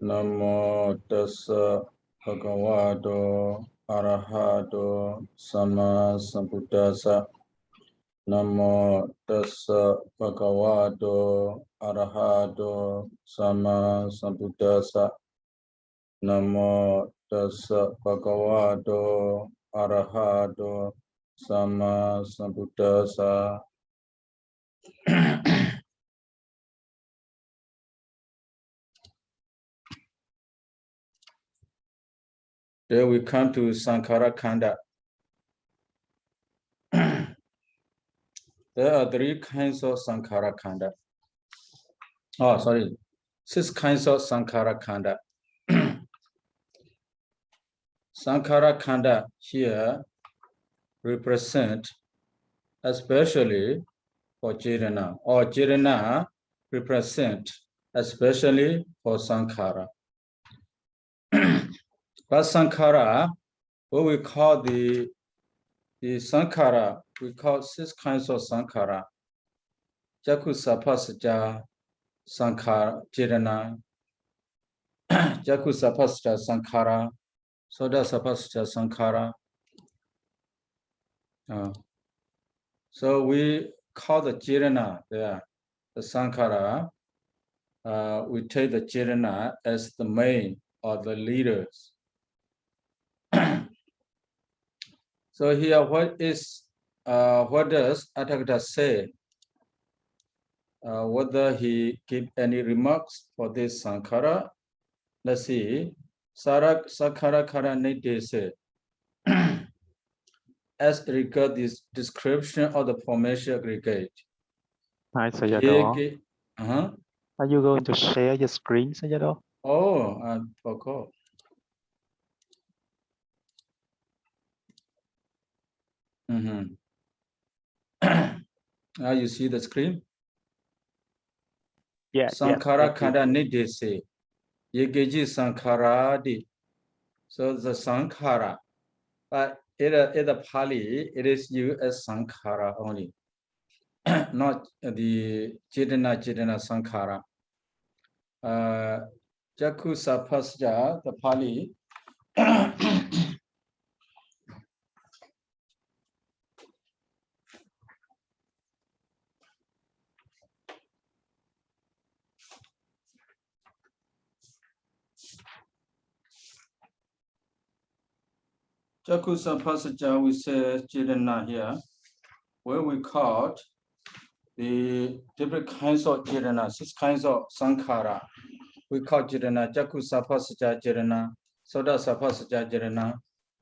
Namo tassa bhagavato arahato sama sambuddhassa. Namo tassa bhagavato arahato sama sambuddhassa. Namo tassa bhagavato arahato sama sambuddhassa. There we come to saṅkhārakkhandho. There are 3 kinds of saṅkhārakkhandho. Oh, sorry, 6 kinds of saṅkhārakkhandho. Saṅkhārakkhandho here represent especially for Jirana, or Jirana represent especially for Saṅkhāra. But Saṅkhāra, what we call the Saṅkhāra, we call 6 kinds of Saṅkhāra. Jaku Sapasja Saṅkhāra Jirana, Jaku Sapasja Saṅkhāra, Soda Sapasja Saṅkhāra. So we call the Jirana there, the Saṅkhāra. We take the Jirana as the main or the leaders. So here, what does Atthakatha say? Whether he give any remarks for this Saṅkhāra? Let's see. Saṅkhārakkhandho say, as regard this description of the formation aggregate. Hi, Sayadaw. Are you going to share your screen, Sayadaw? Oh, I forgot. Now you see the screen? Yeah. Saṅkhārakkhandho nidde say, Yegeji Saṅkhāradi. So the Saṅkhāra, but in the Pali, it is used as Saṅkhāra only, not the Jidana Saṅkhāra. Jaku Sapasja, the Pali. Jaku Sapasja, we say Jidana here, where we call the different kinds of Jidana, 6 kinds of Saṅkhāra. We call Jirana, Jaku Sapasja Jirana, Soda Sapasja Jirana,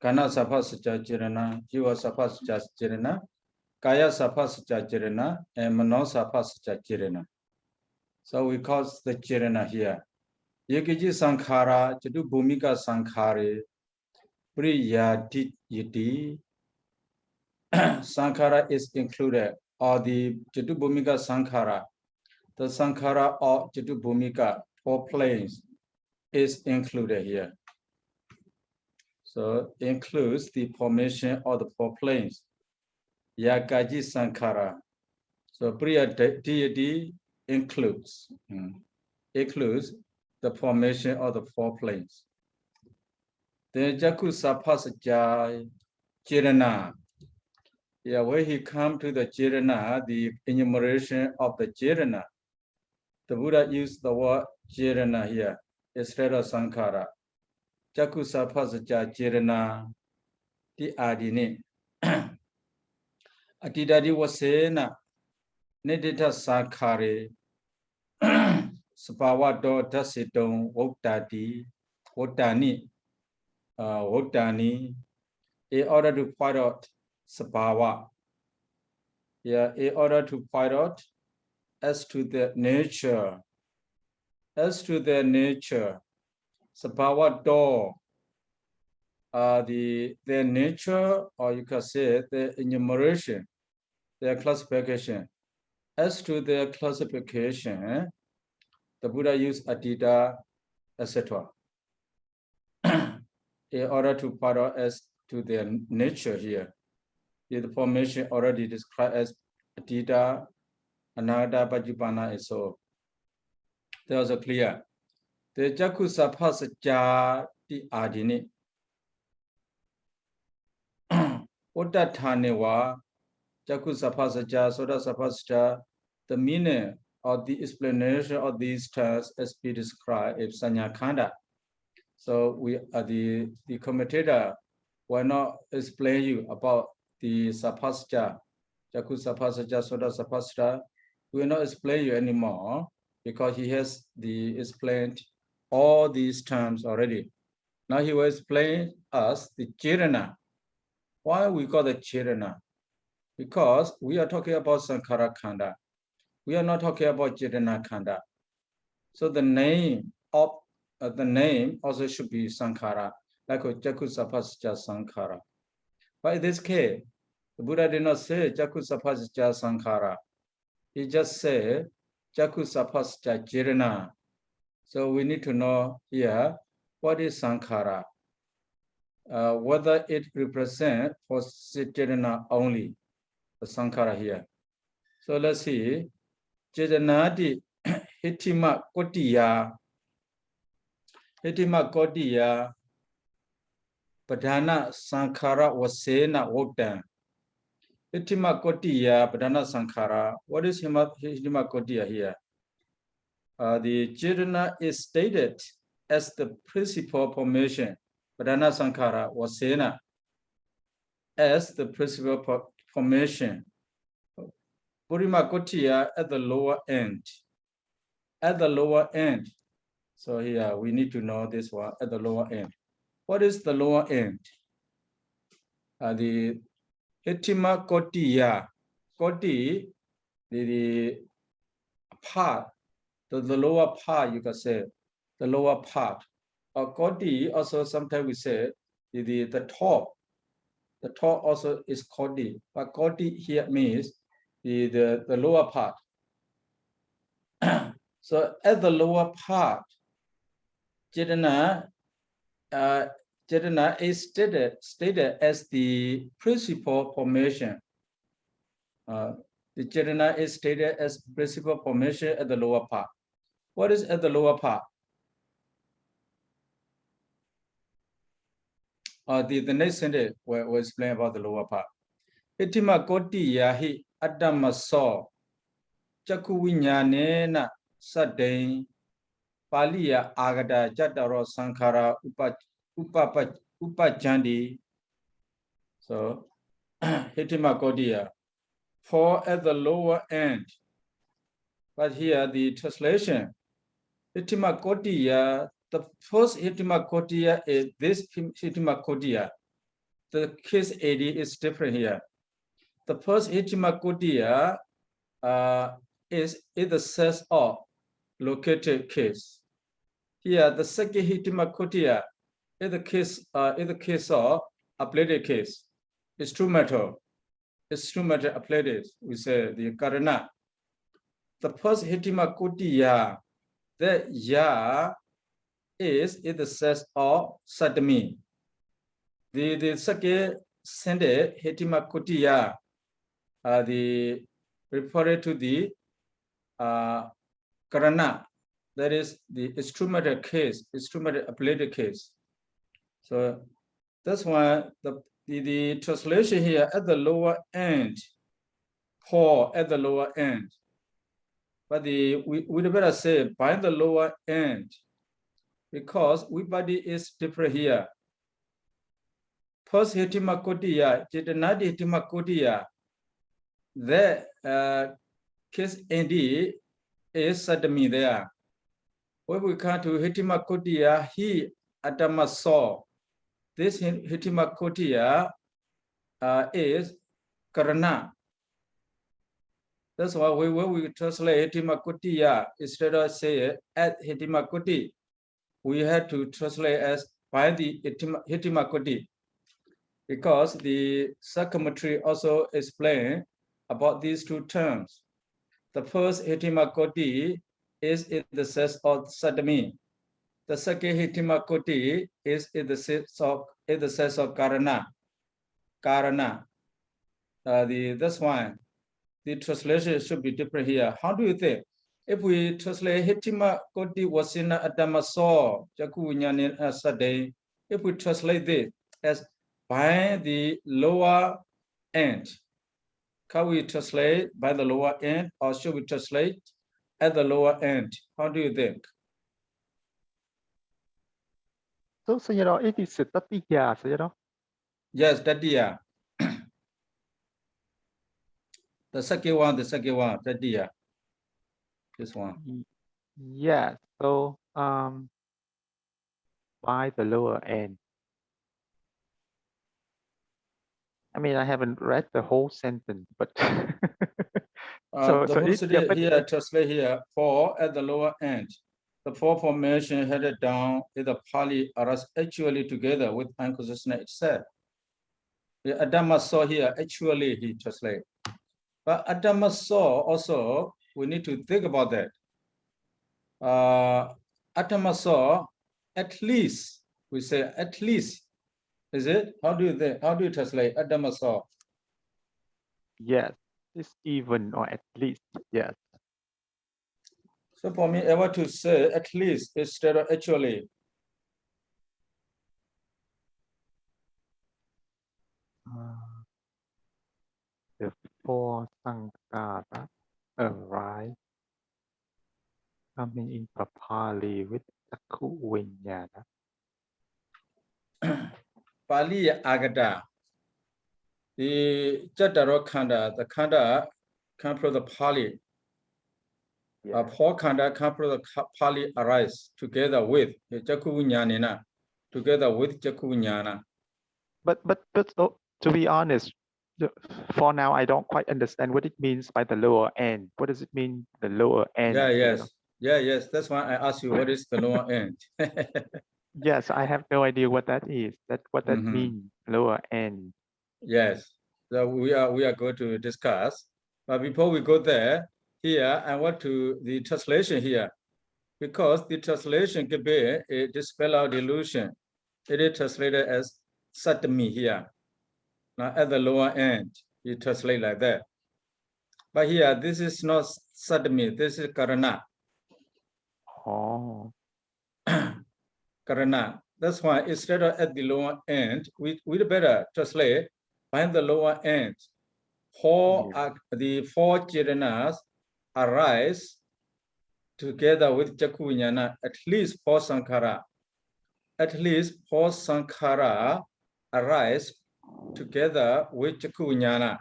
Kana Sapasja Jirana, Jiva Sapasja Jirana, Kaya Sapasja Jirana, and Mano Sapasja Jirana. So we call the Jirana here. Yekiji Saṅkhāra, Jadu Bhumika Saṅkhāre, Priyati Yiti. Saṅkhāra is included, or the Jadu Bhumika Saṅkhāra. The Saṅkhāra or Jadu Bhumika, 4 planes, is included here. So includes the formation of the 4 planes. Yagaji Saṅkhāra. So Priya deity includes the formation of the 4 planes. Then Jaku Sapasja Jirana. Yeah, when he come to the Jirana, the enumeration of the Jirana, the Buddha used the word Jirana here instead of Saṅkhāra. Jaku Sapasja Jirana di adini. Atidadi wasena Nidita Saṅkhāre Sapavato Dasiton Wotani in order to find out Sapava. Yeah, in order to find out as to their nature. Sapava do their nature, or you can say their enumeration, their classification. As to their classification, the Buddha used Adita, etc. In order to find out as to their nature here. The formation already described as Adita, Anatta, Pajjupana, and so. That was clear. the Jaku Saphasaja di Adini. Oda Tanewa, Jaku Saphasaja, Soda Saphasaja, the meaning of the explanation of these terms as be described in Saṅkhārakkhandho. So we are the commentator will not explain you about the Saphasaja, Jaku Saphasaja, Soda Saphasaja. We will not explain you anymore because he has explained all these terms already. Now he will explain us the Jirana. Why we call it Jirana? Because we are talking about saṅkhārakkhandho. We are not talking about Jirana-khandha. So the name of the name also should be Saṅkhāra, like Jaku Saphasaja Saṅkhāra. But in this case, the Buddha did not say Jaku Saphasaja Saṅkhāra. He just said Jaku Saphasaja Jirana. So we need to know here what is Saṅkhāra, whether it represents for Jirana only, the Saṅkhāra here. So let's see. Jidanadi Hitima Kotiya Padana Saṅkhāra Vasena Woktan. Hitima Kotiya Padana Saṅkhāra. What is Hitima Kotiya here? The Jidana is stated as the principal formation. Padana Saṅkhāra Vasena as the principal formation. Purima Kotiya at the lower end. At the lower end. So here we need to know this one at the lower end. What is the lower end? The Hitima Kotiya. Koti, the part, the lower part, you can say, the lower part. Koti also sometimes we say the top. The top also is Koti. But Koti here means the lower part. So at the lower part, Jidana is stated as the principal formation. The Jidana is stated as principal formation at the lower part. What is at the lower part? The next sentence will explain about the lower part. Hitima Koti Yahi Adamaso Jaku Vinyanena Sadain Paliya Agada Jataro Saṅkhāra Upajandi. So Hitima Kodiya for at the lower end. But here the translation Hitima Kodiya, the first Hitima Kodiya is this Hitima Kodiya. The case 80 is different here. The first Hitima Kodiya is in the sense of located case. Here, the second Hitima Kodiya is the case of applied case. Instrumental applied. We say the karana. The first Hitima Kodiya, the ya is in the sense of sadami. The second sentence Hitima Kodiya, the referred to the karana, that is the instrumental case, instrumental applied case. So that's why the translation here at the lower end, for at the lower end. But we better say by the lower end, because everybody is different here. First Hitima Kodiya, Jitanadi Hitima Kodiya, the case indeed is sadami there. When we come to Hitima Kodiya, he Adama saw. This Hitima Kodiya is karana. That's why when we translate Hitima Kodiya, instead of say at Hitima Kodi, we had to translate as by the Hitima Kodi. Because the psychometry also explain about these two terms. The first Hitima Kodi is in the sense of sadami. The second Hitima Kodi is in the sense of karana. Karana. That's why the translation should be different here. How do you think? If we translate Hetima Koti Wasina Adamaso, Jakuvinyanin Asade, if we translate this as by the lower end, can we translate by the lower end or should we translate at the lower end? How do you think? So Sayadaw, it is Tatiya, Sayadaw. Yes, Tatiya. The second one, Tatiya. This one. Yeah, so by the lower end. I mean, I haven't read the whole sentence, but the whole city here translate here for at the lower end. The four formation headed down is the Pali aras actually together with unconsciousness itself. The Adama saw here actually he translate. But Adama saw also we need to think about that. Adama saw at least we say at least. Is it? How do you translate Adama saw? Yes, it's even or at least, yes. So for me, I want to say at least instead of actually. The four saṅkhāra arise, coming in Pali with Chakku Viññāna. Pali Agada. The Jataro the Khanda come from the Pali. Four Khanda come from the Pali arise together with the Chakku Viññāna, together with Chakku Viññāna. But to be honest, for now I don't quite understand what it means by the lower end. What does it mean, the lower end? Yes. That's why I asked you what is the lower end. Yes, I have no idea what that is. What that means, lower end. Yes, so we are going to discuss. But before we go there, here I want to the translation here, because the translation can be a dispel out delusion. It is translated as satami here. Now at the lower end, you translate like that. But here, this is not satami, this is karana. Oh. Karana. That's why instead of at the lower end, we better translate by the lower end. The four jhananas arise together with Chakku Viññāna, at least four saṅkhāra. At least four saṅkhāra arise together with Chakku Viññāna.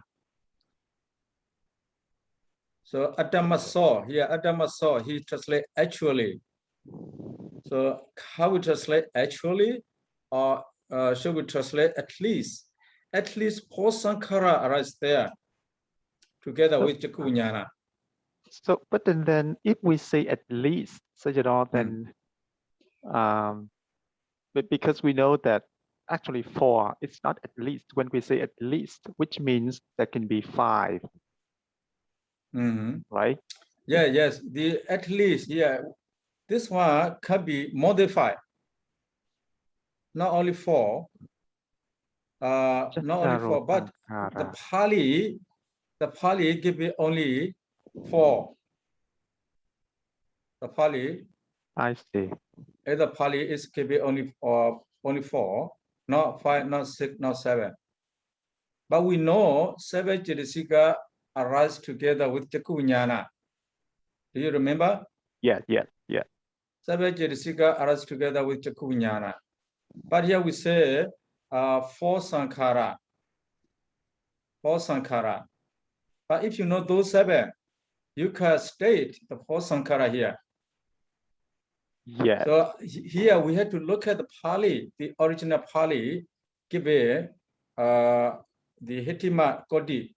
So Adama saw, here Adama saw, he translate actually. So how we translate actually, or should we translate at least? At least four saṅkhāra arise there together with Chakku Viññāna. So, but then if we say at least, Sayadaw, then but because we know that actually four, it's not at least. When we say at least, which means there can be five, right? Yeah, yes. The at least, yeah. This one can be modified. Not only four, not only four, but the Pali give it only four. The Pali, I see. The Pali is give it only four, not five, not six, not seven. But we know seven Jidasika arise together with Chakku Viññāna. Do you remember? Yeah. Seven Jidasika arise together with Chakku Viññāna. But here we say four saṅkhāra. But if you know those seven, you can state the four saṅkhāra here. Yeah. So here we have to look at the Pali, the original Pali, give the Hetima Koti.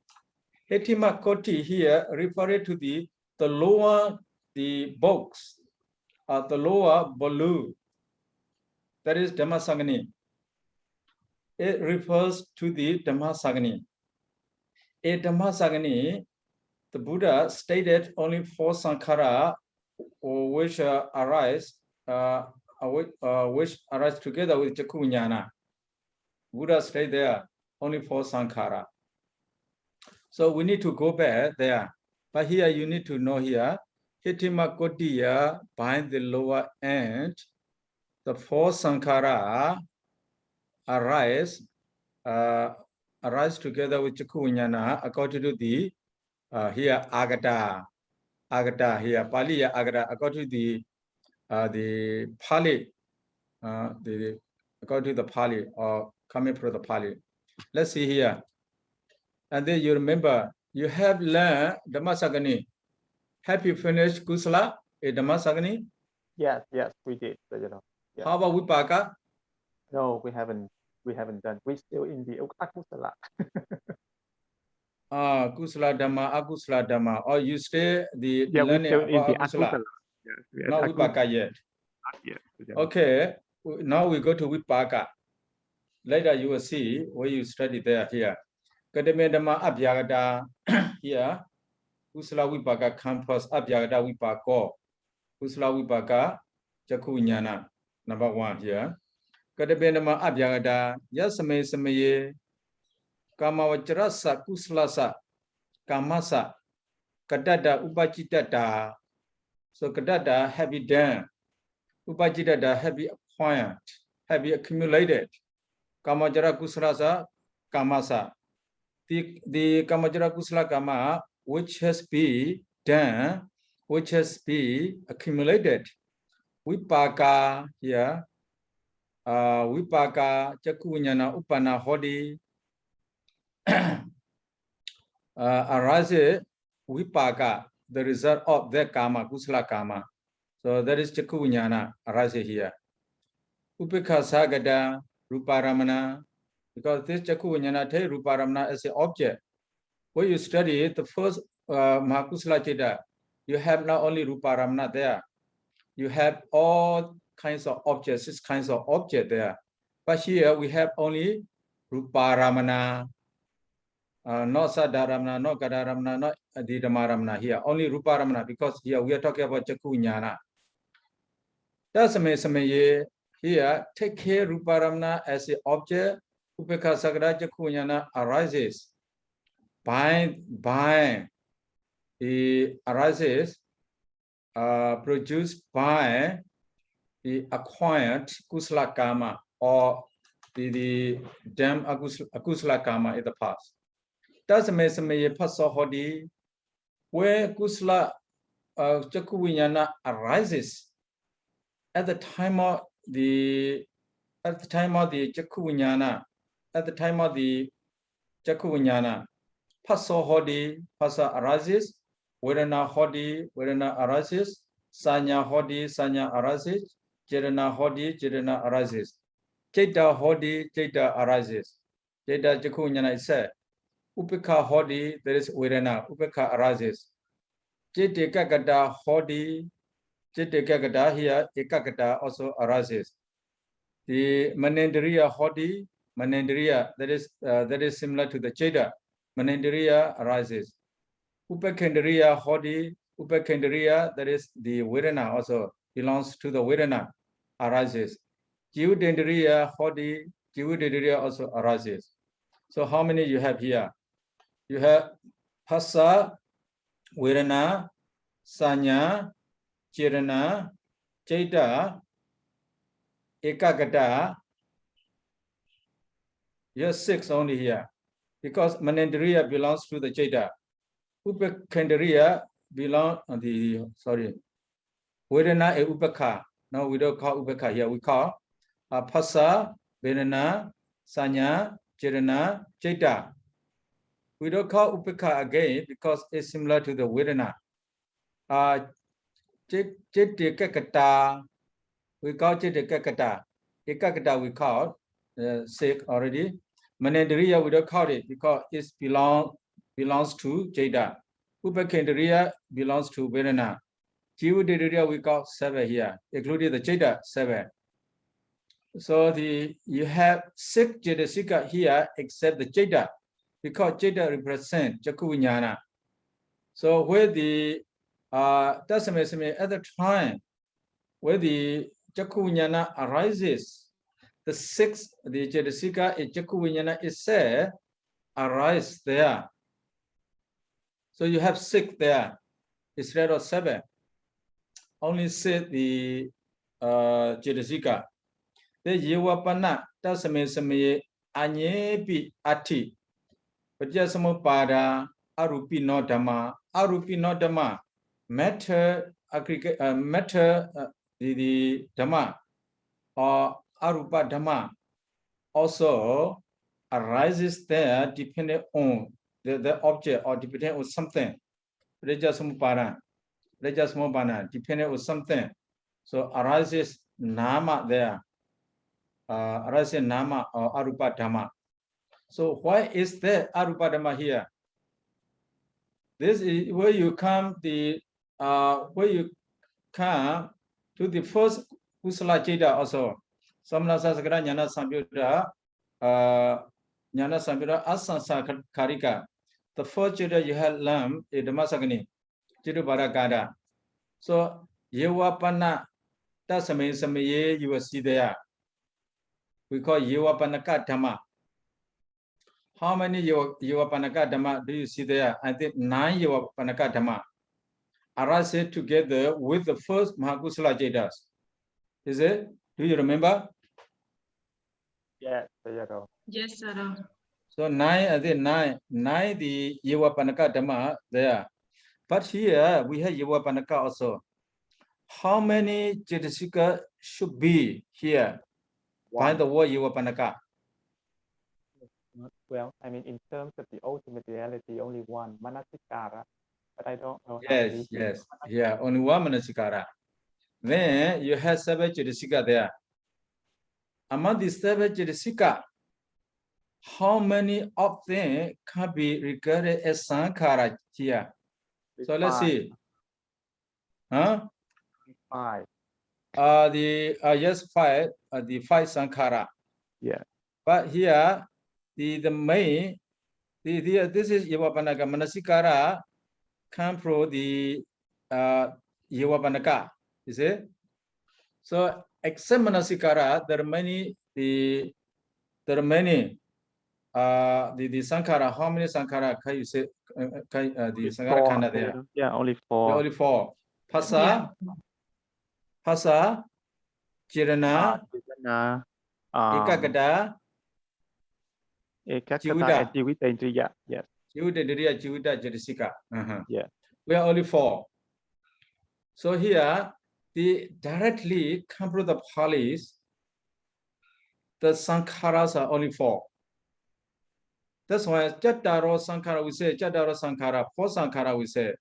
Hetima Koti here referred to the lower, the box, the lower balloon. That is Dhammasagani. It refers to the Dhammasagani. In Dhammasagani, the Buddha stated only four saṅkhāra which arise together with Chakku Viññāna. Buddha stayed there only four saṅkhāra. So we need to go back there. But here you need to know here, Hitima Kotiya, bind the lower end, the four sankhara arise together with Chakku Vijnana according to the here Agata here Pali Agata according to the Pali according to the Pali or coming from the Pali. Let's see here. And then you remember you have learned Dhammasagani. Have you finished Kusala in Dhammasagani? Yes, we did. Sayadaw. Yes. How about Vibhaṅga? No, we haven't done. We're still in the Akusala. Kusala Dhamma, Akusala Dhamma, or you stay the we're learning still in the about Akusala. Akusala. Yes, Not Vibhaṅga yet. Not yet. Okay, now we go to Vibhaṅga. Later you will see where you study there here. Kadame Dhamma Abhyagata here. Kusala Vibhaṅga come first. Abhyagata Vibhaṅgo. Kusala Vibhaṅga Chakku Vijnana. Number 1 here. Kadame Dhamma Abhyagata Yasame Samaye Kama Vajrasa Kuslasa Kamasa Kadada Upachitata. So Kadada have you done. Upachitata have you acquired, have you accumulated. Kamajara Kuslasa Kamasa. The Kamajara Kusla Kama which has been done, which has been accumulated. Vibhaṅga here. Vibhaṅga Chakku Vijnana Upana Hodi arises Vibhaṅga, the result of that karma, Kusala karma. So that is Chakku Vijnana arises here. Upekha Sagada Ruparamana, because this Chakku Vijnana take Ruparamana as an object. When you study the first Mahakusala Chitta, you have not only Ruparamana there, you have all kinds of objects, 6 kinds of objects there. But here we have only Ruparamana, not Sadaramana, not Gadaramana, not Adidamaramana here, only Ruparamana, because here we are talking about Chakku Vijnana. That's amazing. Here, take care Ruparamana as an object, Upekha Sagada Chakku Vijnana arises. By the arises produced by the acquired Kusala karma or the damn Akusala karma in the past. That's amazing. Hodi where Kusala Chakku Vijnana arises at the time of the Chakku Vijnana, at the time of the Chakku Vijnana. Paso Hodi, Pasa arises, Vedana Hodi, Vedana arises, Sanya Hodi, Sanya arises, Jedana Hodi, Jedana arises, Jeta Hodi, Jeta arises. Jeta Chakku Vijnana is said. Upekha Hodi, there is Vedana, Upekha arises. Jete Kakata Hodi, Jete Kakata here, Ekakata also arises. The Manendriya Hodi, Manendriya, that is similar to the Jeta. Manendriya arises. Upekhandriya Hodi, Upekhandriya, that is the Vedana also belongs to the Vedana, arises. Jivudendriya Hodi, Jivudendriya also arises. So how many you have here? You have Phassa, Vedana, Sanya, Chirana, Jeta, Ekagata. You have 6 only here. Because Manendriya belongs to the Jeta. Upekhandriya belong Vedana and Upekha. No, we don't call Upekha here. We call Phassa, Vedana, Sanya, Chirana, Jeta. We don't call Upekha again because it's similar to the Vedana. Jetikakata, we call Jetikakata. Ekakata we call 6 already. Manendriya we don't call it because it belongs to Jeta. Upekhandriya belongs to Vedana. Jivudendriya we call 7 here, including the Jeta 7. So you have 6 Jetasika here except the Jeta, because Jeta represents Chakku Vijnana. So where the Dasamesame at the time where the Chakku Vijnana arises, the 6th, the Jetasika in Chakku Vijnana is said, arise there. So you have 6 there instead of 7. only said the Jedasika. The Yewapana Tasame Same Anyepi Ati. But just some pada Arupi no Dhamma, Arupi no Dhamma, matter the Dhamma or Arupa Dhamma also arises there depending on the object or depending on something. Rajasmupana, depending on something. So arises nama there. Arises nama or Arupa Dhamma. So why is there Arupa Dhamma here? This is where you come to the first Kusala Jeda also. Samana Sasakara Jnana Samyuddha Asa Saṅkhārikka. The first Jeda you have learned is Dhammasagani, Jidubhara. So Yewapana Tasame Samaye you will see there. We call Yewapanaka Dhamma. How many Yewapanaka Dhamma do you see there? I think 9 Yewapanaka Dhamma arise together with the first Mahakusala Jedas. Is it? Do you remember? Yes, Sayadaw. Yes, Sayadaw. So 9, I think 9 the Yewapanaka Dhamma there. But here we have Yewapanaka also. How many Jedasika should be here by the word Yewapanaka? Well, I mean, in terms of the ultimate reality, only one, Manasikara, but I don't know. Yes, yes, yeah, only one Manasikara. Then you have 7 Jedasika there. Among the 7 Jedasika, how many of them can be regarded as Saṅkhāra here? So let's see. Huh? 5. Yes, 5. The 5 Saṅkhāra. Yeah. But here, the main, this is Yewapanaka. Manasikara come from the Yewapanaka. You see? So except Manasikara, there are many the Saṅkhāra. How many Saṅkhāra can you say? The Saṅkhārakkhandha there? Yeah, only 4. Only 4. Phassa, Jirana, Ekagata, Ekakata, and Jivitendriya. Yes. Jivita, Jedasika. Yeah. We are only 4. So here, the directly come from the Palis, the Saṅkhāras are only 4. That's why Jataro Saṅkhāra we say, Jataro Saṅkhāra, 4 Saṅkhāra we say,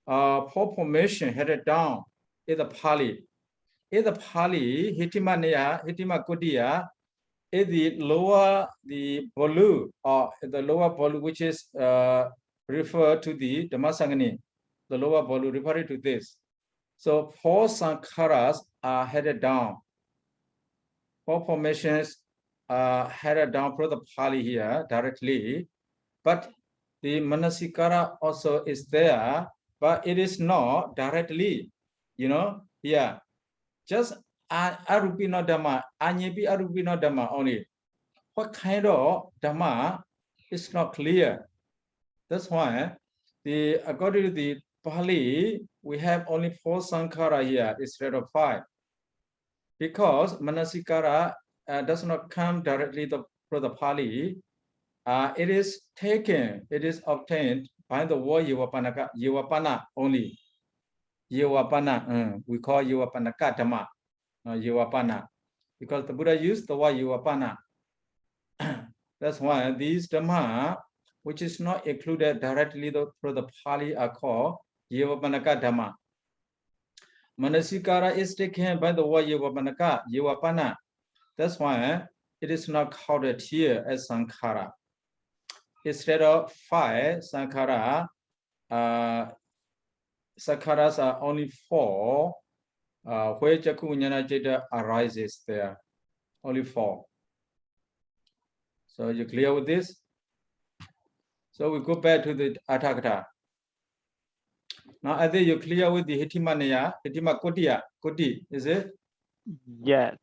4 formation headed down is the Pali. In the Pali, Hitima Kodiya is the lower bolu or the lower bolu which is referred to the Dhammasagani. The lower bolu referring to this. So 4 Saṅkhāras are headed down. 4 formations are headed down from the Pali here directly, but the Manasikara also is there, but it is not directly, yeah. Just Arupino Dhamma, Anyepi Arupino Dhamma only. What kind of Dhamma is not clear. That's why according to the Pali, we have only 4 Saṅkhāra here instead of 5. Because Manasikara does not come directly from the Pali. It is obtained by the word Yewapana only. Yewapana, we call Yewapanaka Dhamma, Yewapana, because the Buddha used the word Yewapana. That's why these Dhamma, which is not included directly through the Pali, are called Yewapanaka Dhamma. Manasikara is taken by the word Yewapanaka, Yewapana. That's why it is not counted here as Saṅkhāra. Instead of 5 Saṅkhāra, Saṅkhāras are only 4, where Jaku Vijnana Jeta arises there. Only 4. So you clear with this? So we go back to the Atthakatha. Now I think you're clear with the Hitima Koti, is it? Yes.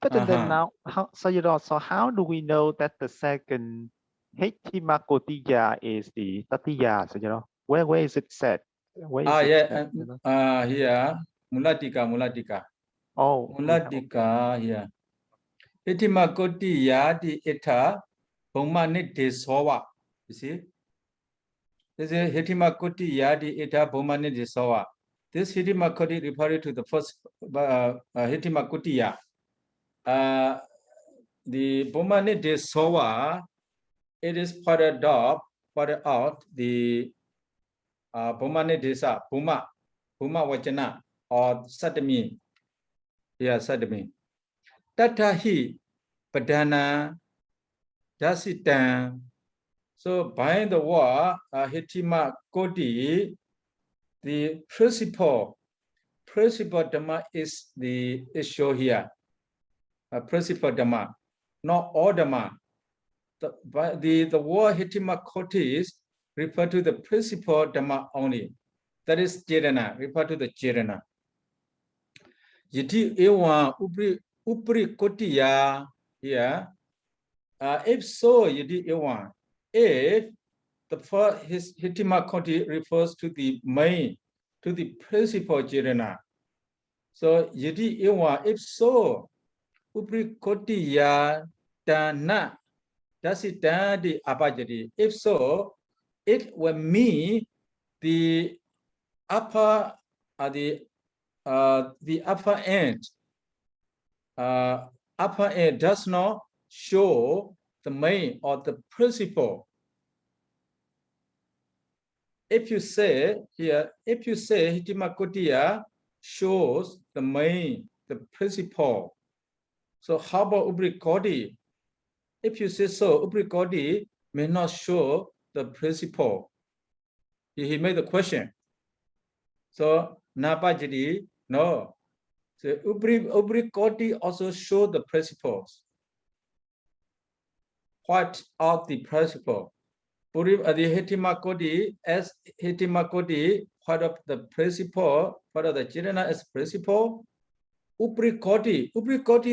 But then now, how do we know that the second Hitima Kotiya is the Tatiya? So, where is it set? Where is it set, here. Mulatika. Oh, Mulatika here. Hitima koti yadi eta Bhumani desawa. You see? This is Hitima koti yadi eta Bhumani desawa. This Hitima koti referring to the first Hitima kotiya. The Bhumani desawa, it is pointed out the Bhumani desa, Bhuma Vachana or Satami. Yeah, Satami. Tatahi Padana Dasitan. So by the word Hitima Koti, the principal Dhamma is shown here. Principal Dhamma, not all Dhamma. The word Hitima Koti is refer to the principal Dhamma only. That is Jirana, refer to the Jirana. Yiti Ewa Upri Kotiya here. If so, Yiti Ewa, if the first Hitima Koti refers to the main, to the principal Jirana. So Yiti Ewa, if so, Upri Kotiya Dana. Does it the abajadi? If so, it will mean the upper the upper end. Upper end does not show the main or the principal. If you say here, if you say Hitima Kotiya shows the main, the principal. So how about Upri Koti? If you say so, Upri Koti may not show the principle. He made the question. So Napajidi, no. So Upri Koti also show the principles. What are the principles? The Hitima Koti, as Hitima Koti, part of the principle, part of the Jirana as principle. Upri Koti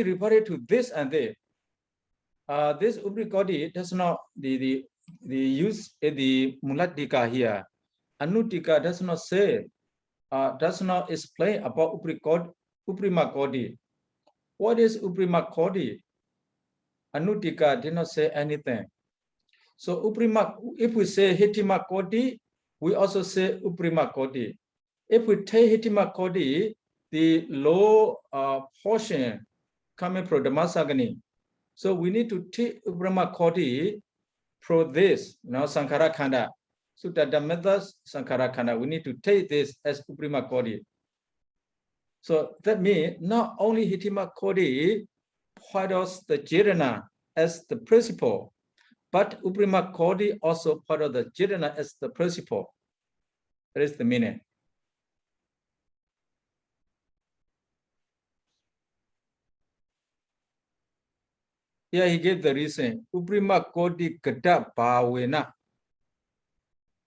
referred to this and that. This Ubrikodi does not the use the Mulatika here. Anutika does not say, does not explain about Uprima Kodi. What is Uprima Kodi? Anutika did not say anything. So Uprima, if we say Hitima Kodi, we also say Uprima Kodi. If we take Hitima Kodi, the low portion coming from Dhammasagani. So we need to take Brahma Koti for this, saṅkhārakkhandho. So that the method saṅkhārakkhandho, we need to take this as Uprima Koti. So that means not only Hitima Koti follows the Jirana as the principle, but Uprima Koti also follows the Jirana as the principle. That is the meaning. Here he gave the reason. Uprima Koti Kata Bhavena.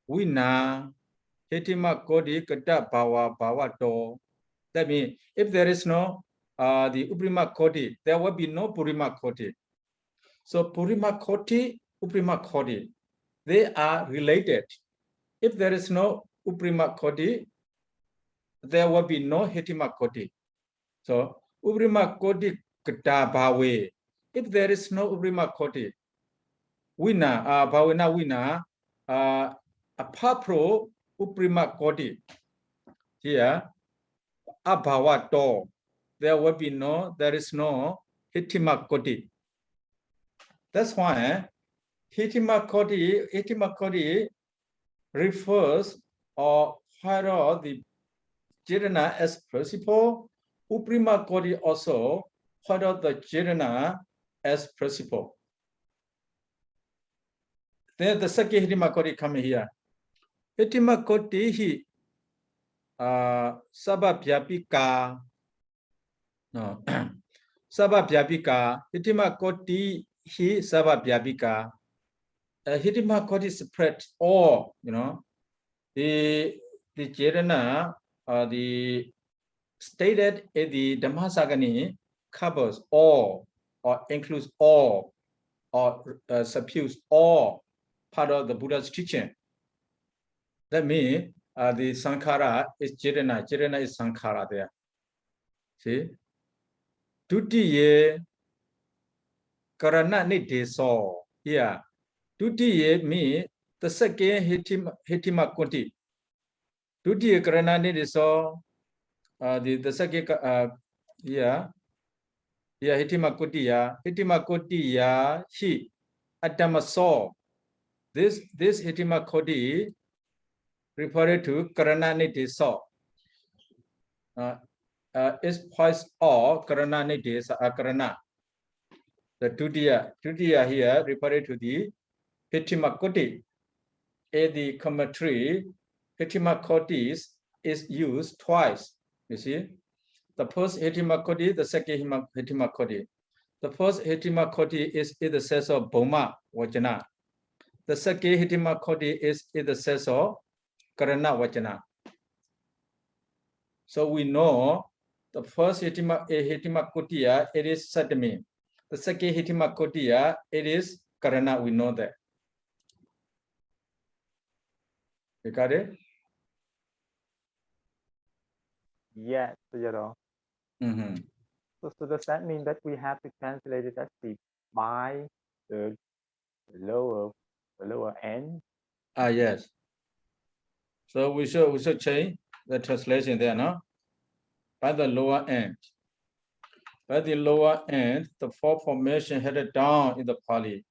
Vina Hitima Koti Kata Bhavato. That means if there is no the Uprima Koti, there will be no Purima Koti. So Purima Koti, Uprima Koti, they are related. If there is no Uprima Koti, there will be no Hitima Koti. So Uprima Koti Kata Bhave. If there is no Uprima Koti, Vina, Bhavena Vina, apart from Uprima Koti, here, Abhavato, there will be no, there is no Hitima Koti. That's why Hitima Koti refers or follow the Jirana as principle. Uprima Koti also follow the Jirana as principle. Then the second Hitima Koti coming here. Hitima Koti hi Sababhyapika. No. Sababhyapika. Hitima Koti hi Sababhyapika. Hitima Koti spread all, the Jirana, the stated in the Dhammasagani covers all or includes all or subsumes all part of the Buddha's teaching. That means the Saṅkhāra is Jirana, Jirana is Saṅkhāra there. See, Dutiye Karana Nideso. Here, Dutiye me the second Hitima Koti. Dutiye Karana Nideso, the second, yeah, Hitima Kotiya, Hitima Kotiya, he, Adamaso. This Hitima Koti referred to Karana Nideso. Is poised or Karana Nidis Karana. The Tudiya here referred to the Hitimakoti. In the commentary, Hitimakotis is used twice. You see, the first Hitimakoti, the second Hitimakoti. The first Hitimakoti is in the sense of Boma Vajana. The second Hitimakoti is in the sense of Karana Vajana. So we know the first Hitimakotiya, it is Satami. The second Hitimakotiya, it is Karana, we know that. You got it? Yes, Sayadaw. So does that mean that we have to translate it as the by the lower end? Yes. So we should change the translation there, no? By the lower end. By the lower end, the four formation headed down in the Pali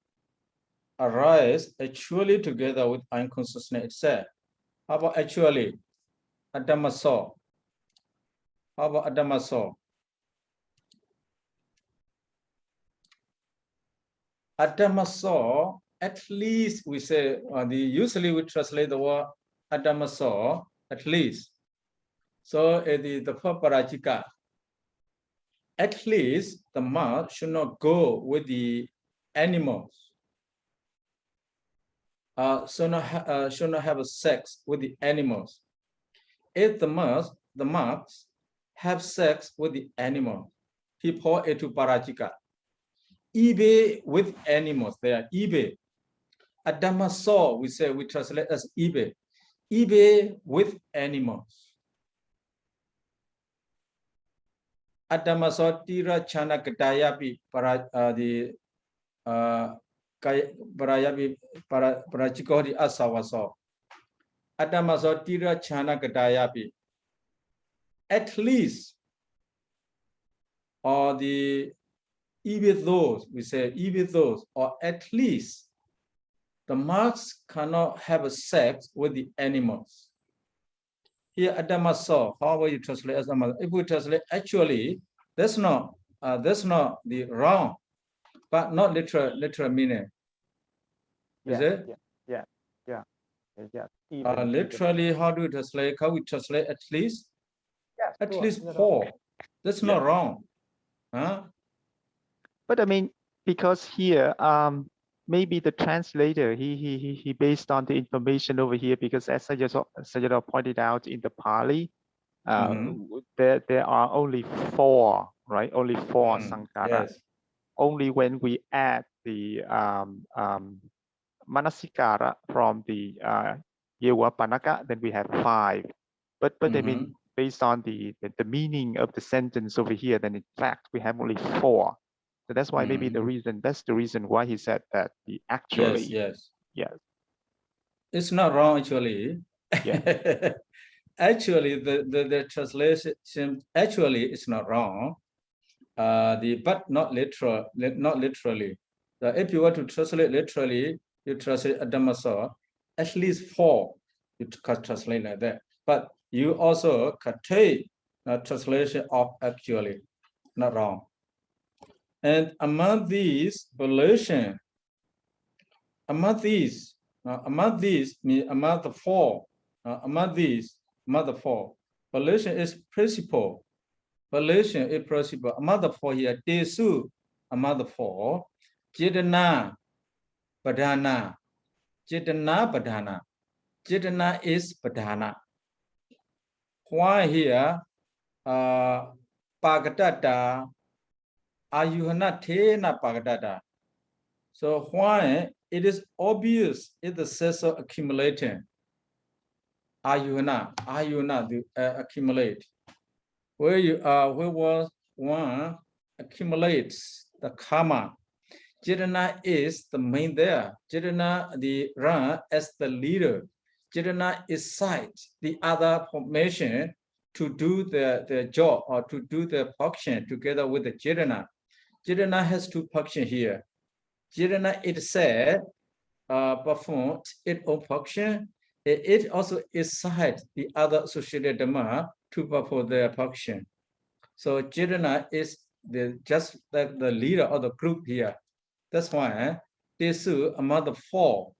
arise actually together with unconsciousness itself. How about actually? Adamaso. How about Adamaso? Adamaso, at least we say, usually we translate the word Adamaso, at least. So the Parajika, at least the mouth should not go with the animals. Should not have a sex with the animals. If the mouth have sex with the animal, he pour it to Parajika. eBay with animals, they are eBay. Adamaso, we translate as eBay. eBay with animals. Adamaso tira chana katayapi para the parayapi parachikori asawaso. Adamaso tira chana katayapi. At least, or the even those, we say even those, or at least the monks cannot have a sex with the animals. Here Adamaso, how will you translate as Adamaso? If we translate actually, that's not the wrong, but not literal meaning. Is it? Yeah. Literally, how do we translate? How we translate at least? Yes, at sure, least you know. 4. That's not wrong. Huh? But I mean, because here, maybe the translator, he based on the information over here, because as Sayadaw pointed out in the Pali, there are only 4, right? Only 4 saṅkhāra. Yes. Only when we add the manasikara from the Yevapanaka, then we have 5. But I mean, based on the meaning of the sentence over here, then in fact we have only 4. So that's why maybe that's the reason why he said that the actually. Yes. It's not wrong actually. Yeah. Actually, the translation actually is not wrong. But not literally. If you want to translate literally, you translate Adamaso, at least 4. You can translate like that. But you also can take a translation of actually, not wrong. And among these relation, among the 4, among the 4, relation is principle. Relation is principle. Among the 4 here, Tesu, among the 4, Jitana, Padhana. Jitana, Padhana. Jitana is Padhana. Why here, Pagatata, Ayuhana Tena Pagatata. So why it is obvious in the sense of accumulating. Ayuhana, accumulate. where one accumulates the karma. Chetana is the main there. Chetana, the run as the leader. Chetana is side, the other formation to do the job or to do the function together with the Chetana. Chetana has two functions here. Chetana itself performs its own function. It also is side the other associated Dhamma to perform their function. So Chetana is just like the leader of the group here. That's why Tesu among the four,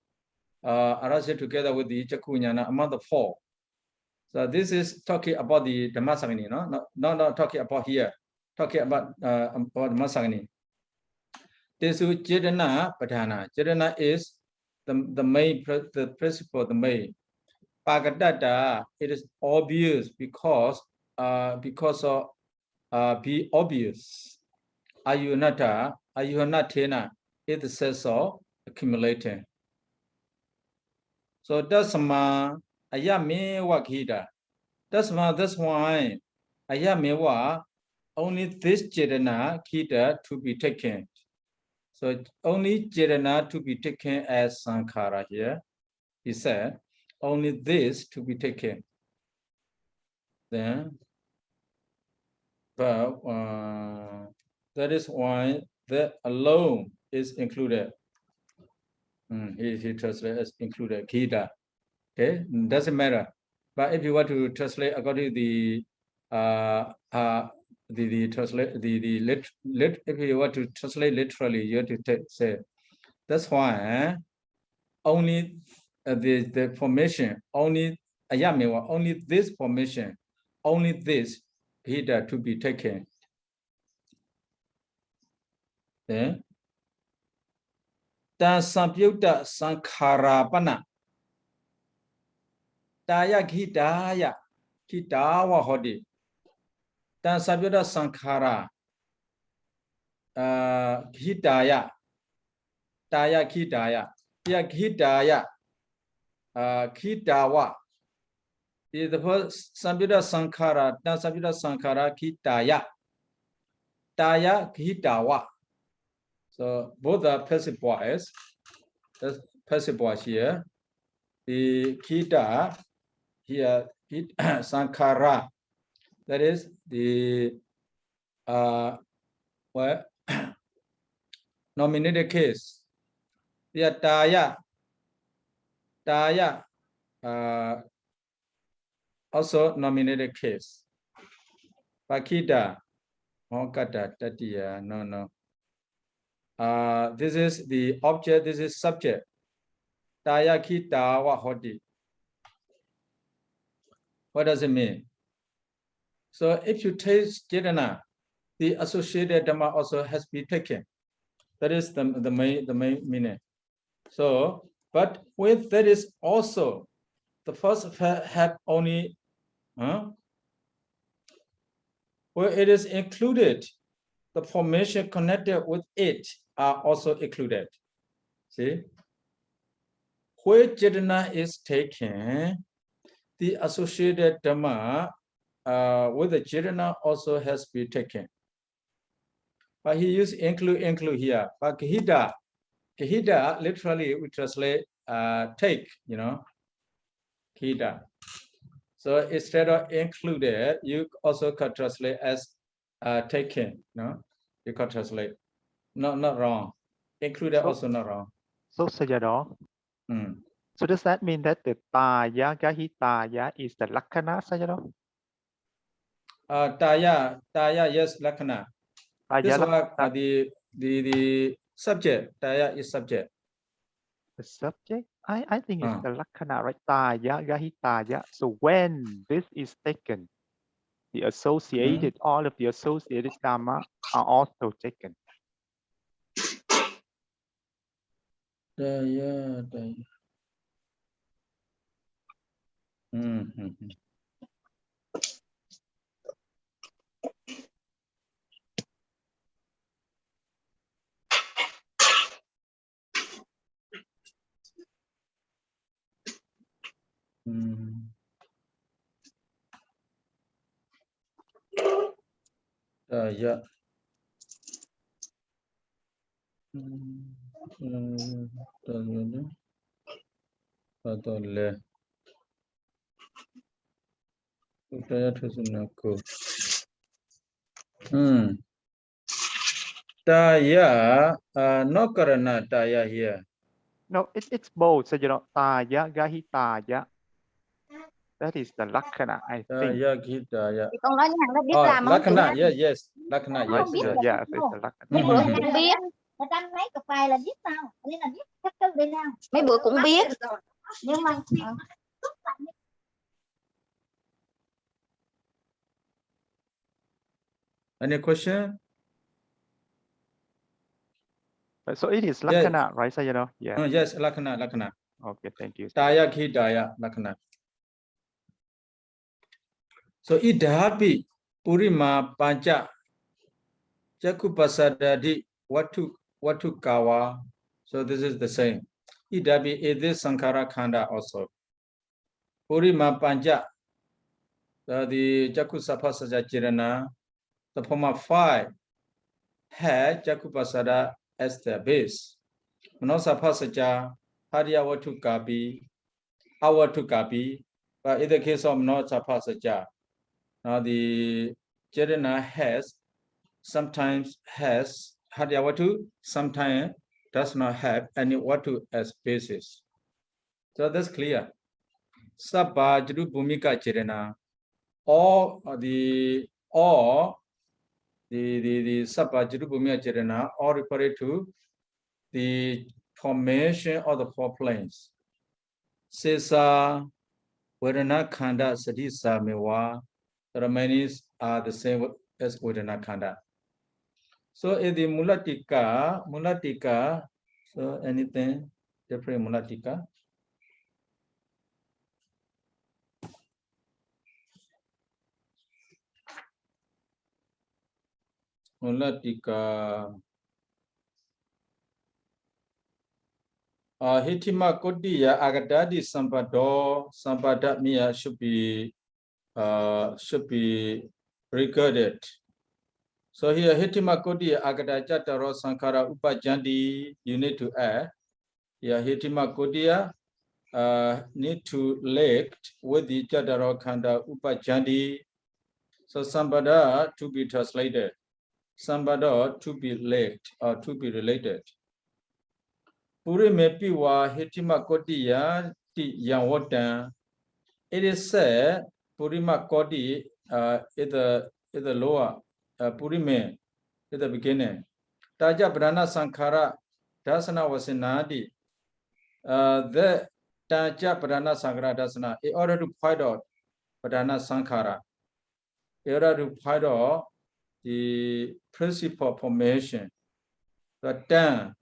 arranged together with the Chakunyana among the four. So this is talking about the Dhammasagini, no? Not talking about here, talking about Dhammasagini. Tesu Chetana Padhana. Chetana is the main, the principle, the main. Pagadata, it is obvious because of be obvious. Ayunatena, it says so, accumulating. So that's my ayame wakida. That's why ayamewa only this Chetana kita to be taken. So only Chetana to be taken as Saṅkhāra here. He said, only this to be taken. Then, but that is why the alone is included. He translated as included Gita. Okay, doesn't matter. But if you want to translate according to the if you want to translate literally, you have to say that's why only the formation, only ayamewa, only this formation, only this Gita to be taken. Then Sampyutta saṅkhārapana. Daya Gidaya Gidawa Hodi. Dan Sampyutta saṅkhāra Gidaya. Daya Gidaya. Here Gidaya Gidawa. The first Sampyutta saṅkhāra, Dan Sampyutta saṅkhāra Gidaya. Daya Gidawa. So both are passive voice. That's passive voice here. The Gita here, saṅkhāra. That is the nominated case. The Taya also nominated case. Pakita, Mokata, Tatiya, no. This is the object, this is subject. Taya kita wa hoti. What does it mean? So if you take Chetana, the associated Dhamma also has been taken. That is the main meaning. So, but with that is also the first have only where it is included, the formation connected with it are also included. See? Where Chetana is taken, the associated Dhamma with the Chetana also has been taken. But he used include here. But Kahida literally we translate take, Kahida. So instead of included, you also can translate as taken, You can translate. Not wrong. Included also not wrong. So Sayadaw. So does that mean that the Taya Gahitaya is the Lakkana, Sayadaw? Taya, yes, Lakkana. This one, the subject, Taya is subject. The subject? I think it's the Lakkana, right? Taya Gahitaya. So when this is taken, the associated, all of the associated Dhamma are also taken. Taya. Taya. Taya. Taya, no karana taya here. No, it's both. So taya, gahitaya. That is the lakkhana, I think. Taya, gitaya. Thì con nói với thằng nó biết làm không? Lakkhana, yes. Lakkhana, Không yes. biết Yeah, là yeah, biết it's đâu. the lakkhana. Mấy bữa cũng biết. Người ta lấy cặp bài là viết sao? Nên là viết các từ bên nào. Mấy bữa cũng biết. Nhưng mà Any question? So it is lakkhana, right, Sayadaw? Yeah. Yes, lakkhana. Okay, thank you. Taya, gitaya, lakkhana. So idapi purima pancha Chakupasadadi watu kawa. So this is the same. Idabi is saṅkhārakkhandho also. Purima panja. The Jakusapasada Jirana, the form of 5 had Jakupasada as the base. Manosapasaja, Hariya watu kapi, awatu kapi. But in the case of Manosapasaja, now the Jirana has sometimes has Hariya watu, sometimes does not have any watu as basis. So that's clear. Sabba Juru Bhumika Jirana. All the Sabba Juru Bhumika Jirana all refer to the formation of the 4 planes. Sesa, Vedana Khanda, Sadisa Mewa, the remaining are the same as Vedana Khanda. So in the Mulatika, so anything different Mulatika? Mulatika. Hitima Kodiya Agadadi Sampadamiya should be regarded. So here Hitima Kodiya Agadajataro Saṅkhāra Upajandi, you need to add. Yeah, Hitima Kodiya need to lect with the Jataro Khanda Upajandi. So Sampada to be translated. Sampada to be lect or to be related. Purime piwa hitima kodiya ti yawatan. It is said Purima Kodi is the lower Purime is the beginning. Taja Brana Saṅkhāra Dasana Vasinadi. The Taja Brana Saṅkhāra Dasana, in order to find out Brana Saṅkhāra, in order to find out the principle formation, the term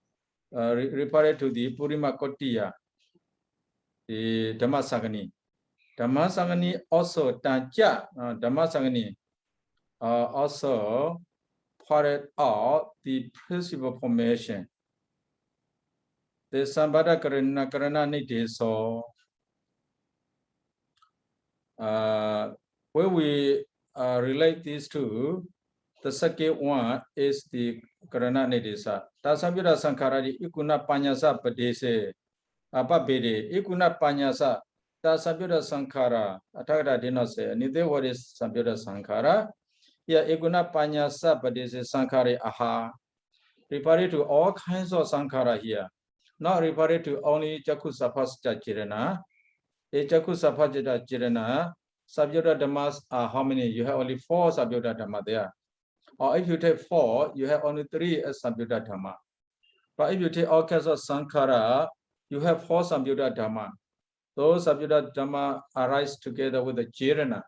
referred to the Purima Kotiya, the Dhammasangani. Dhammasangani also Tanja Dhammasangani also pointed out the principle formation. The Sambhada Karana Niti, so when we relate these two, the second one is the Karana Nidisa. Tasambira Saṅkhāra Ikuna Panyasa Padese Apabede Ikuna Panyasa Tasambira Saṅkhāra Atagada did not say anything. What is Sambira Saṅkhāra? Yeah, Ikuna Panyasa Padese Saṅkhāra Aha. Referring to all kinds of Saṅkhāra here. Not referring to only Jakusapasita Jirana. A Jakusapasita Jirana, Sabjuta Dhammas are how many? You have only 4 Sabjuta Dhamma there. Or if you take 4, you have only 3 as Sabjuta Dhamma. But if you take all kinds of Saṅkhāra, you have 4 Sabjuta Dhamma. Those Sabjuta Dhamma arise together with the Jirana.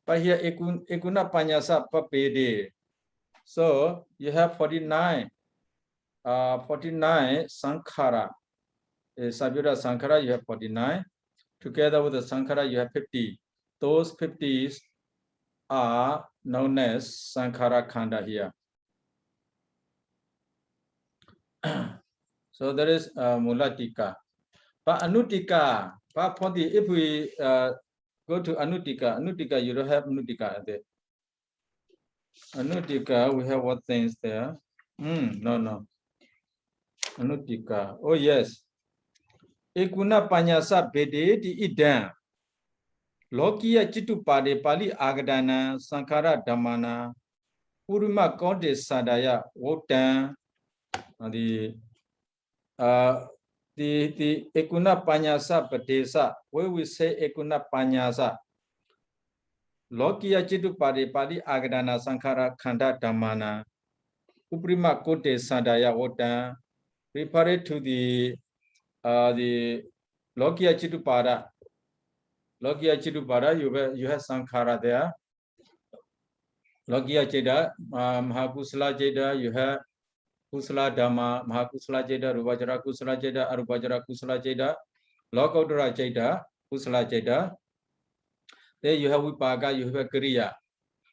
But here, Ekuna Panyasa Papede. So you have 49 Saṅkhāra. Sabjuta Saṅkhāra, you have 49. Together with the Saṅkhāra, you have 50. Those 50s are known as saṅkhārakkhandha here. So there is Mulatika. But Anutika, but for the, if we go to Anutika, you don't have Anutika there. Anutika, we have what things there? No. Anutika. Oh, yes. Ekuna panyasa bede di idam. Lokiya chitu pade pali agadana saṅkhāra dhammana purima konde sadaya wotan. The ekuna panyasa bedesa, where we say ekuna panyasa. Lokiya chitu pade pali agadana saṅkhārakkhandho dhammana purima konde sadaya wotan. Refer to the Lokiya Chitupada. Lokiya Chitupada, you have Saṅkhāra there. Lokiya Cheda, Mahakusala Cheda, you have Kusala Dhamma, Mahakusala Cheda, Rupajara Kusala Cheda, Arupajara Kusala Cheda, Lokodara Cheda, Kusala Cheda. There you have Vibhaṅga, you have Kriya.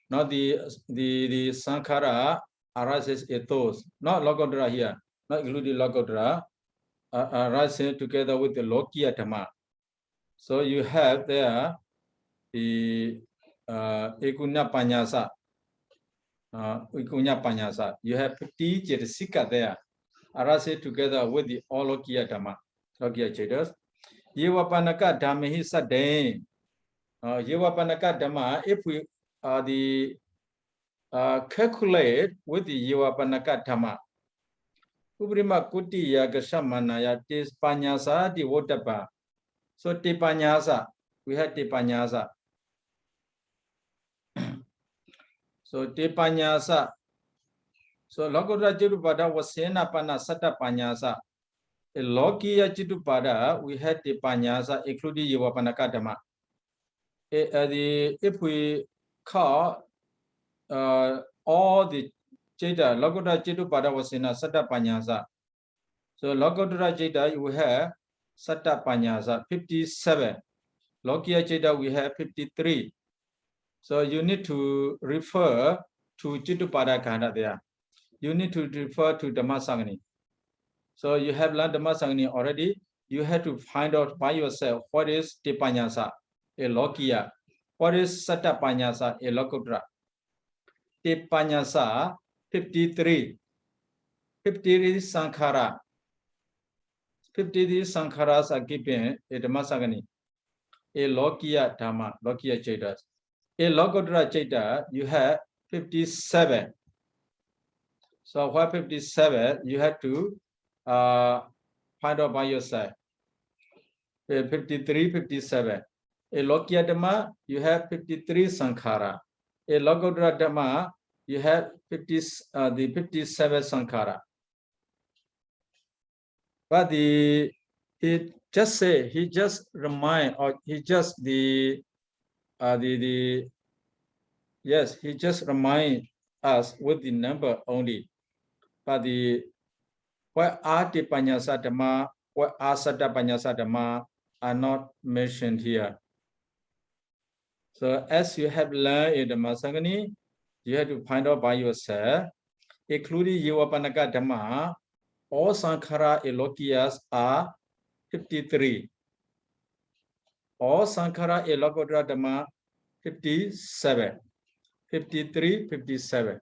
Now the Saṅkhāra arises ethos, not Lokodara here, not including Lokodara. Arising together with the Lokiya Dhamma. So you have there the Ekunya Panyasa. You have 50 Jetasika there. Arising together with the all Lokiya Dhamma. Lokiya Chetas. Yevapanaka Dhammahi Sadain. Yevapanaka Dhamma, if we calculate with the Yevapanaka Dhamma. Ubrima kuti yagashamanaya tis panyasa di wotapa. So te panyasa, we had te panyasa. So te panyasa. So Lokodara Chitupada was sena pana sata panyasa. A Lokiya Chitupada, we had te panyasa, including Yevapanaka Dhamma. If we call all the Cheta, Lokodara Chitupada was in a Sata Panyasa. So Lokodara Cheta, you have Sata Panyasa, 57. Lokiya Cheta, we have 53. So you need to refer to Chitupada Khanda there. You need to refer to Dhammasangani. So you have learned Dhammasangani already. You have to find out by yourself what is Tipanyasa, a Lokiya. What is Sata Panyasa, a Lokodara. Tipanyasa, 53. 53 Saṅkhāra. 53 Saṅkhāras are given a Dhammasangani. A Lokiya Dhamma, Lokiya Chetas. A Lokodara Cheta, you have 57. So what 57, you have to find out by yourself. 53, 57. A Lokiya Dhamma, you have 53 Saṅkhāra. A Lokodara Dhamma, you have the 57 Saṅkhāra. But he just remind, or he just he just remind us with the number only. But what are the Panyasa Dhamma, what are Sata Panyasa Dhamma are not mentioned here. So as you have learned in the Dhammasangani, you have to find out by yourself, including Yevapanaka Dhamma, all Saṅkhāra Lokiyas are 53. All Saṅkhāra Lokodara Dhamma 57. 53, 57.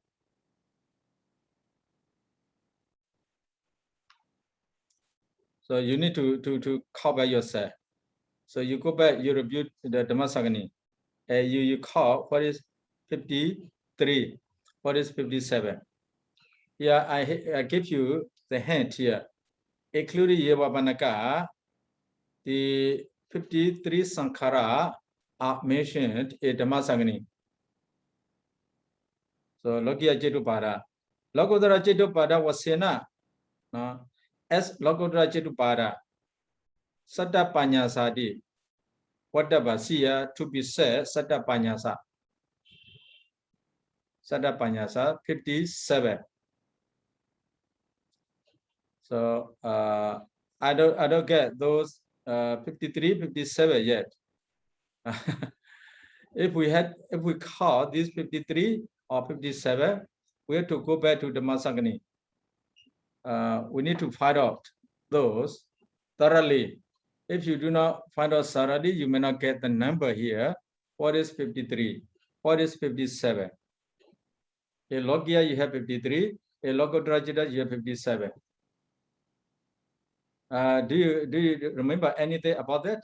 So you need to call by yourself. So you go back, you review the Dhammasangani. You call what is 53, what is 57. Yeah, I give you the hint here. Including Yevapanaka, the 53 Saṅkhāra are mentioned in Dhammasangani. So Lokiya Chitupada. Lokodara Chitupada was sena. As Lokodara Chitupada, Sata Panyasadi. Whatever here to be said, Sata Panyasa. Sata Panyasa 57. So I don't get those 53, 57 yet. If we call these 53 or 57, we have to go back to the Dhammasangani. We need to find out those thoroughly. If you do not find out thoroughly, you may not get the number here. What is 53? What is 57? A Lokiya you have 53. A Lokottara you have 57. Do you remember anything about that?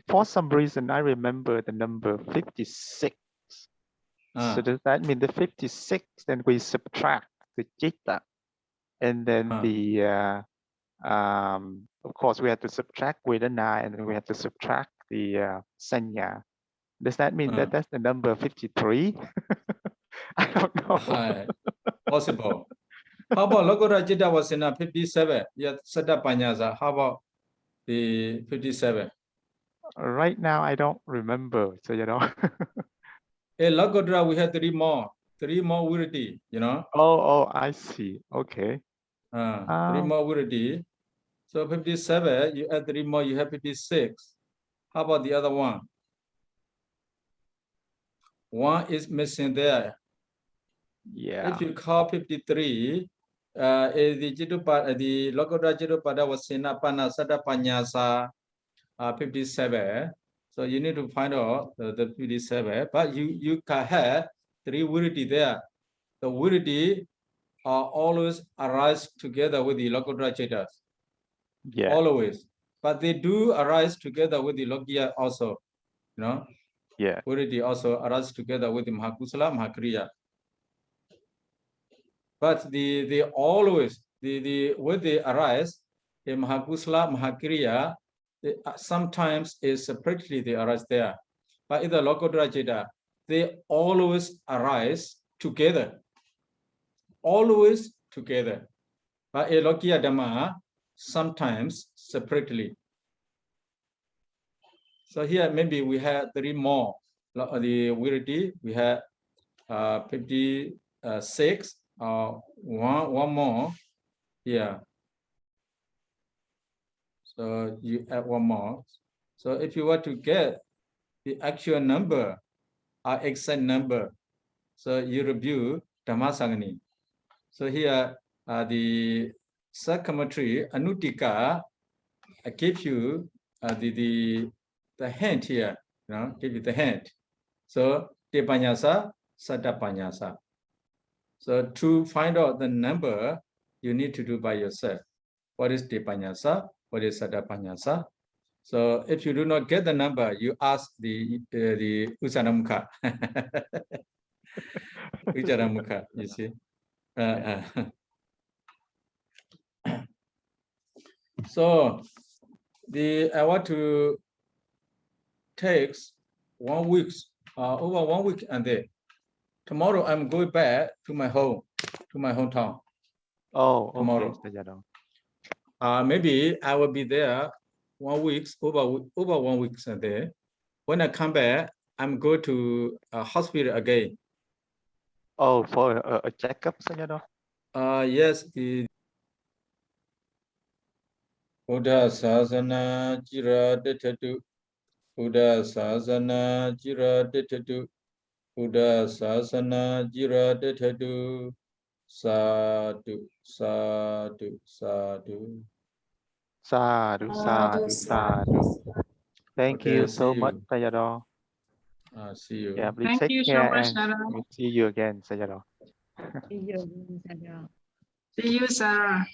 For some reason I remember the number 56. So does that mean the 56? Then we subtract the Chitta, and then of course we have to subtract Vedana, and then we have to subtract the Sanya. Does that mean that that's the number 53? I don't know. Possible. How about Lokottara was in 57? Yeah, Saddha Panyasa. How about the 57? Right now I don't remember. So A Lokottara we had three more viridi, Oh, I see. Okay. 3 more viridi. So 57, you add 3 more, you have 56. How about the other one? One is missing there. Yeah. If you call 53, the Lokottara Jitupada was Sinapana Saddha Panyasa 57. So you need to find out the 57, but you can have 3 viridi there. The viridi always arise together with the Lokottara Citas. Yeah. Always. But they do arise together with the Lokiya also. Yeah. Viridi also arise together with the Mahakusala, Mahakriya. But they always, when they arise, the Mahakusala, Mahakriya, sometimes is separately they arise there. But in the Lokottara Cita, they always arise together. Always together. But a Lokiya Dhamma, sometimes separately. So here maybe we have 3 more. The viridi, we have 56. One more here. So you add 1 more. So if you were to get the actual number or exact number, so you review Dhammasangani. So here the sub-commentary Anutika gives you the hint here, give you the hint. So Tepanyasa, Saddapanyasa. So to find out the number, you need to do by yourself. What is Tepanyasa? What is Saddapanyasa? So if you do not get the number, you ask the Usanamukha. Ujanamukha, you see. So I want to take 1 week, over 1 week, and then tomorrow I'm going back to my home, to my hometown. Oh, tomorrow. Okay. Maybe I will be there 1 week, over 1 week and there. When I come back, I'm going to a hospital again. Oh, for a checkup, Sayadaw? Yes, the Buddha Sasana Jira Ditatu. Buddha Sasana Jira Ditatu. Buddha Sasana Jira Ditatu. Sadhu, sadhu, sadhu. Sadhu, sadhu, sadhu. Thank Okay, you so see much, you. Sayadaw. See you. Yeah, please Thank take you so care, much, and Sarah. we'll see you again, Sayadaw. See you, Sarah.